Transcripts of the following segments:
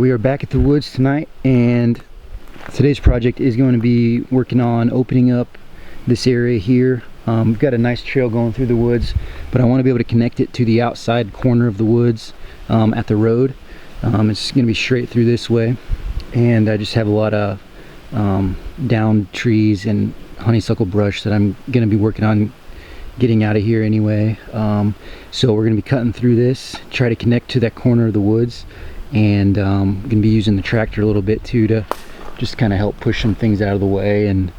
We are back at the woods tonight, and today's project is going to be working on opening up this area here. We've got a nice trail going through the woods, but I want to be able to connect it to the outside corner of the woods at the road. It's going to be straight through this way, and I just have a lot of downed trees and honeysuckle brush that I'm going to be working on getting out of here anyway. So we're going to be cutting through this, try to connect to that corner of the woods, and I'm going to be using the tractor a little bit too to just kind of help push some things out of the way and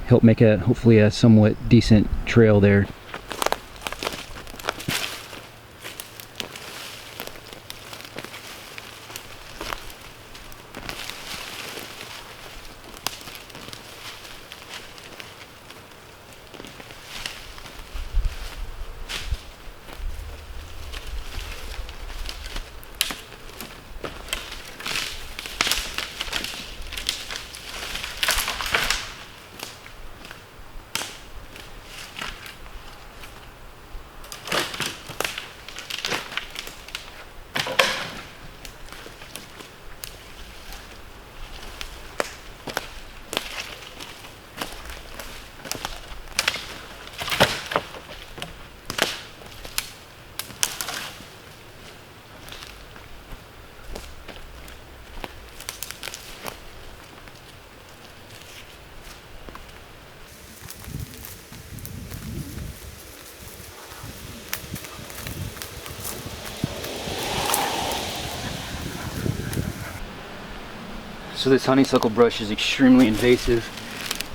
help make hopefully a somewhat decent trail there. So this honeysuckle brush is extremely invasive,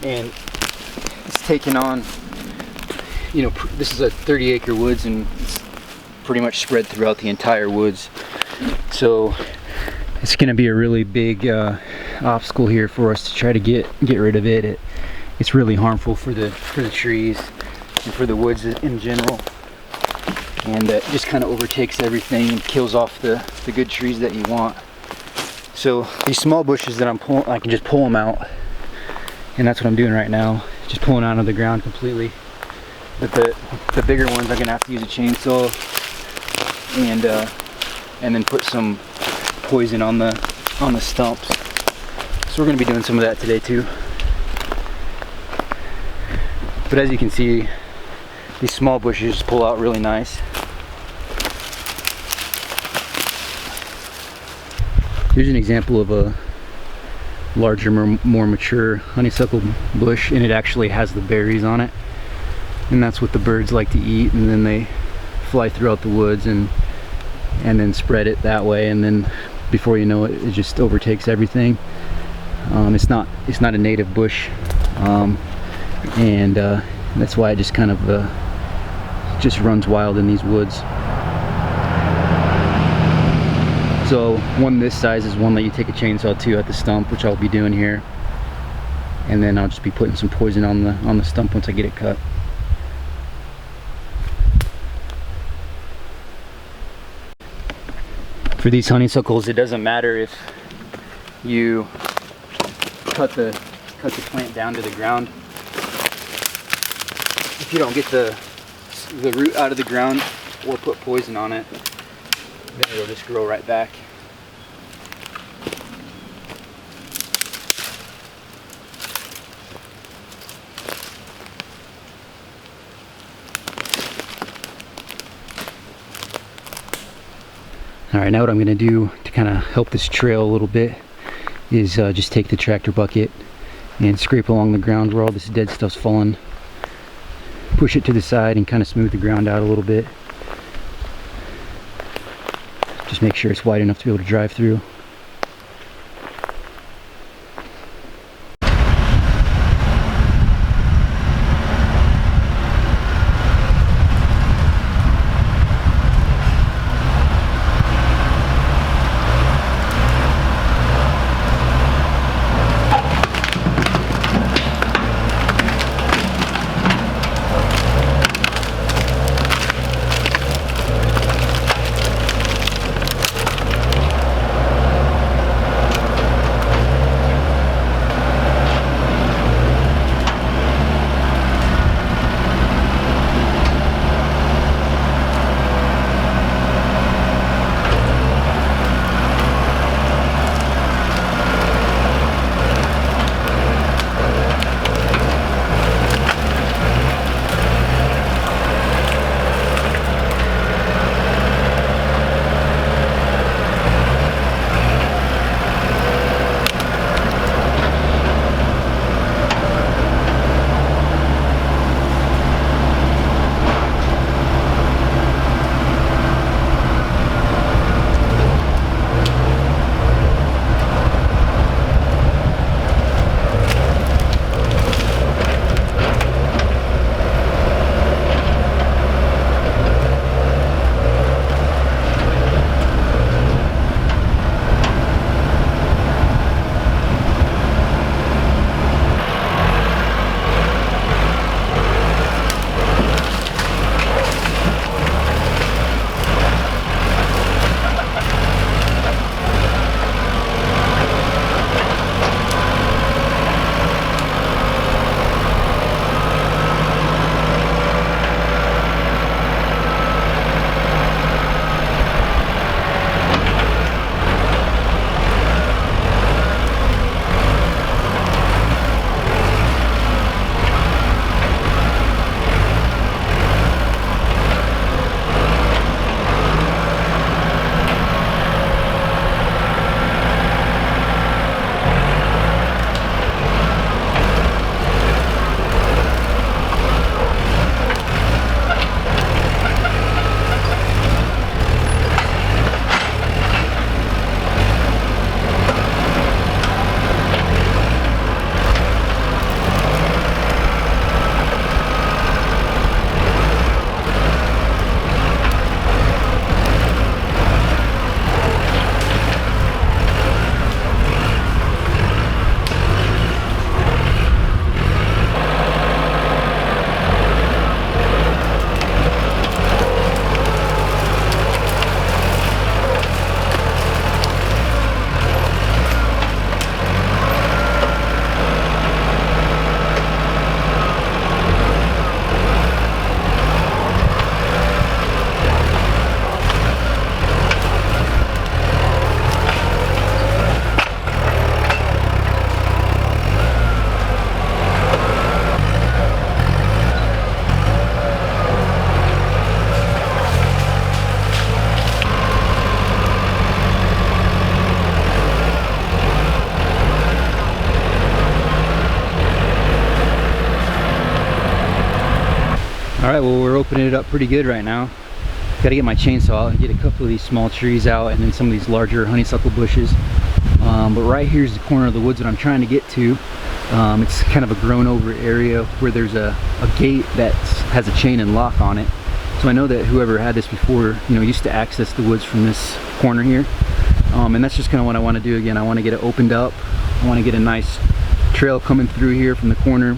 and it's taken on, you know, this is a 30-acre woods, and it's pretty much spread throughout the entire woods. So it's going to be a really big obstacle here for us to try to get rid of it. It's really harmful for the trees and for the woods in general, and it just kind of overtakes everything and kills off the good trees that you want. So these small bushes that I'm pulling, I can just pull them out, and that's what I'm doing right now, just pulling out of the ground completely. But the bigger ones, I'm gonna have to use a chainsaw and then put some poison on the stumps. So we're gonna be doing some of that today too. But as you can see, these small bushes pull out really nice. Here's an example of a larger, more mature honeysuckle bush, and it actually has the berries on it, and that's what the birds like to eat, and then they fly throughout the woods and then spread it that way, and then before you know it, it just overtakes everything. It's not a native bush, and that's why it just kind of just runs wild in these woods. So one this size is one that you take a chainsaw to at the stump, which I'll be doing here, and then I'll just be putting some poison on the stump once I get it cut. For these honeysuckles, it doesn't matter if you cut the plant down to the ground. If you don't get the root out of the ground or put poison on it, then it'll just grow right back. Alright, now what I'm going to do to kind of help this trail a little bit is just take the tractor bucket and scrape along the ground where all this dead stuff's fallen. Push it to the side and kind of smooth the ground out a little bit. Just make sure it's wide enough to be able to drive through. All right, well, we're opening it up pretty good right now. Got to get my chainsaw out, get a couple of these small trees out, and then some of these larger honeysuckle bushes. But right here's the corner of the woods that I'm trying to get to. It's kind of a grown over area where there's a gate that has a chain and lock on it. So I know that whoever had this before, you know, used to access the woods from this corner here. And that's just kind of what I want to do again. I want to get it opened up. I want to get a nice trail coming through here from the corner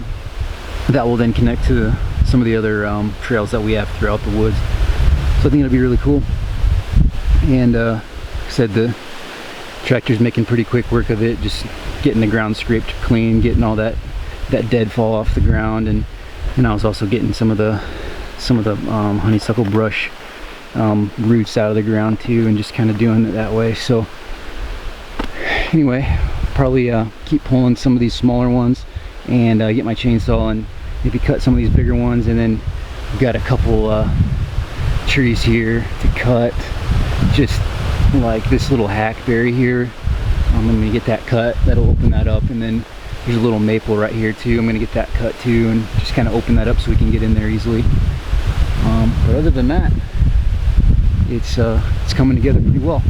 that will then connect to some of the other trails that we have throughout the woods. So I think it'll be really cool. And like I said, the tractor's making pretty quick work of it, just getting the ground scraped clean, getting all that deadfall off the ground, and I was also getting some of the honeysuckle brush roots out of the ground too, and just kind of doing it that way. So anyway, probably keep pulling some of these smaller ones and get my chainsaw and maybe cut some of these bigger ones, and then we've got a couple trees here to cut, just like this little hackberry here. I'm gonna get that cut, that'll open that up, and then there's a little maple right here too. I'm gonna get that cut too and just kind of open that up so we can get in there easily. But other than that, it's coming together pretty well.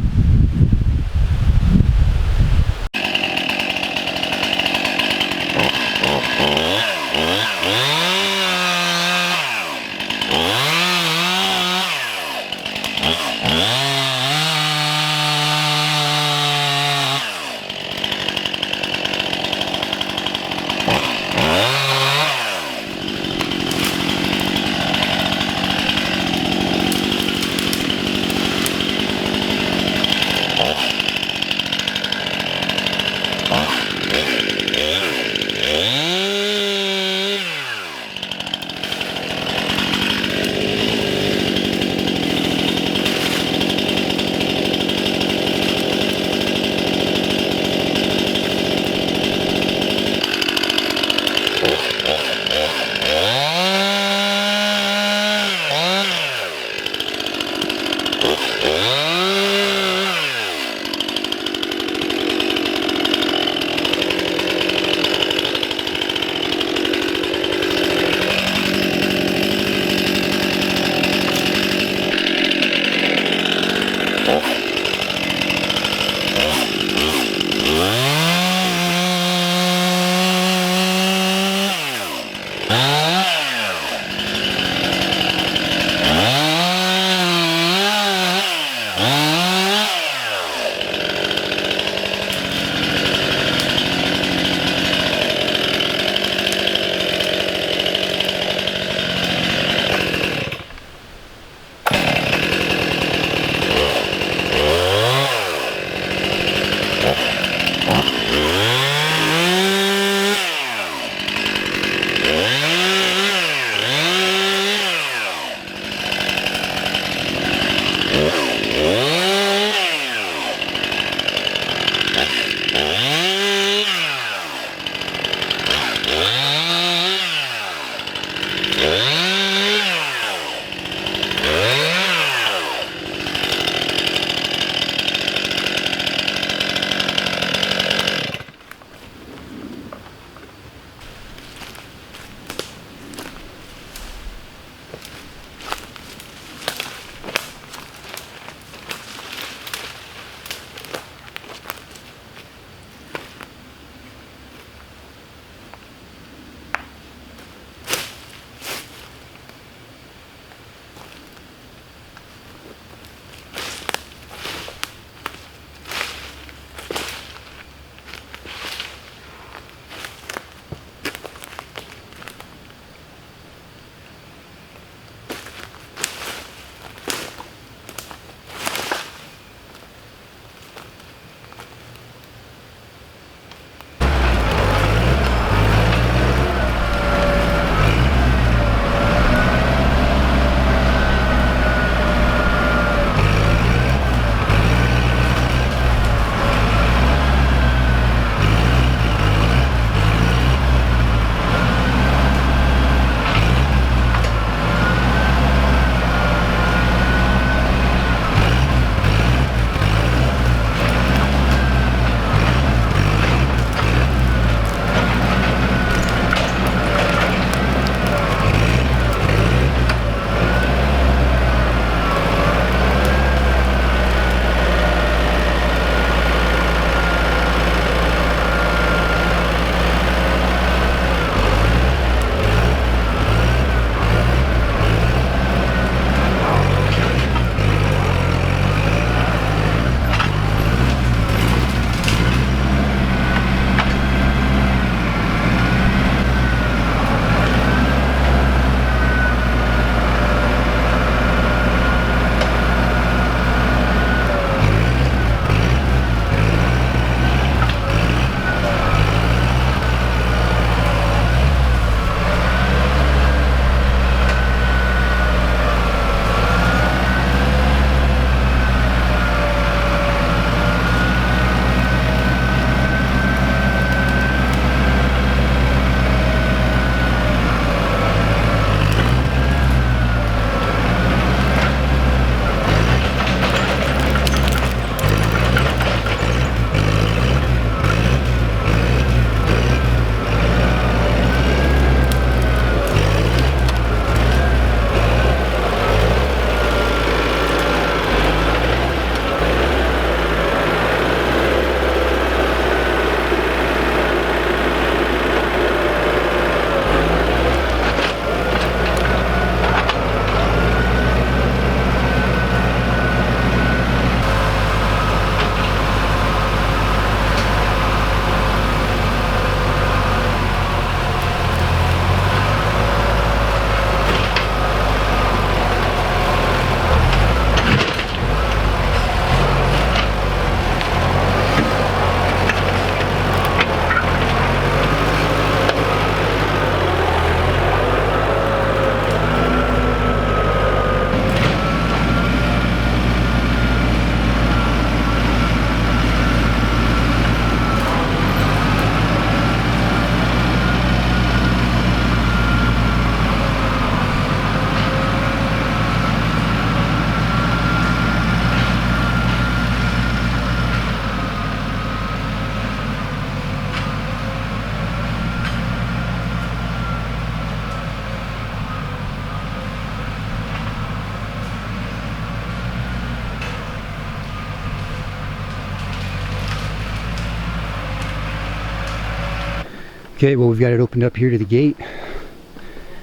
Okay, well, we've got it opened up here to the gate.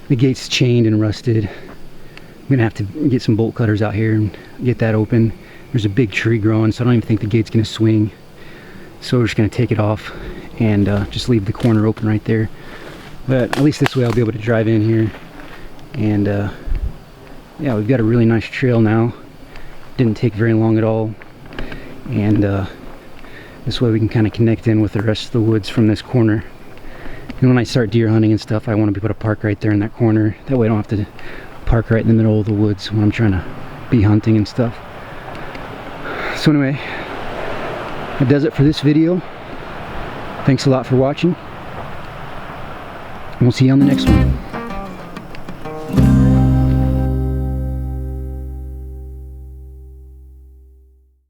The gate's chained and rusted. I'm gonna have to get some bolt cutters out here and get that open. There's a big tree growing, so I don't even think the gate's gonna swing. So we're just gonna take it off and just leave the corner open right there. But at least this way I'll be able to drive in here. And yeah, we've got a really nice trail now. Didn't take very long at all. And this way we can kind of connect in with the rest of the woods from this corner. And when I start deer hunting and stuff, I want to be able to park right there in that corner. That way I don't have to park right in the middle of the woods when I'm trying to be hunting and stuff. So anyway, that does it for this video. Thanks a lot for watching. And we'll see you on the next one.